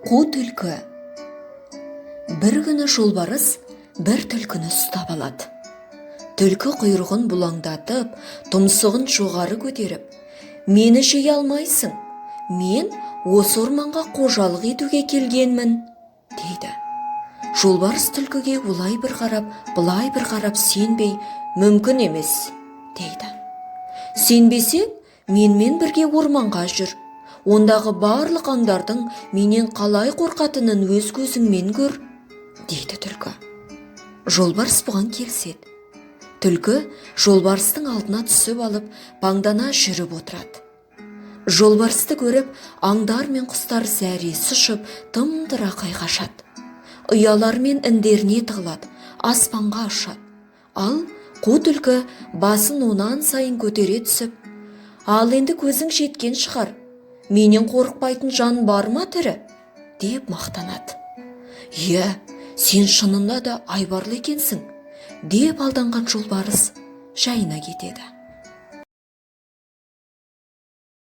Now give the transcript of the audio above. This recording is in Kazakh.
Қу түлкі. Бір күні жолбарыс бір түлкіні ұстап алады. Түлкі құйрығын бұлаңдатып, тұмсығын жоғары көтеріп, «Мені жей алмайсың, мен осы орманға қожалық етуге келгенмін», дейді. Жолбарыс түлкіге олай бір қарап, бұлай бір қарап сенбей, «Мүмкін емес», дейді. «Сенбесең, менімен бірге орманға жүр. Ондағы барлық аңдардың менен қалай қорқатынын өз көзіңмен көр», дейді түлкі. Жолбарыс бұған келіседі. Түлкі жолбарыстың алдына түсіп алып, паңдана жүріп отырады. Жолбарысты көріп, аңдар мен құстар зәресі ұшып, тым-тырақай қашады. Ұялар мен індеріне тығылады, аспанға ұшады. Ал қу түлкі басын онан сайын көтере түсіп, «Ал енді көзің жеткен шығар, менен қорықпайтын жан бар ма тірі?» деп мақтанады. «Иә, сен шынында да айбарлы екенсің», деп алданған жолбарыс жайына кетеді.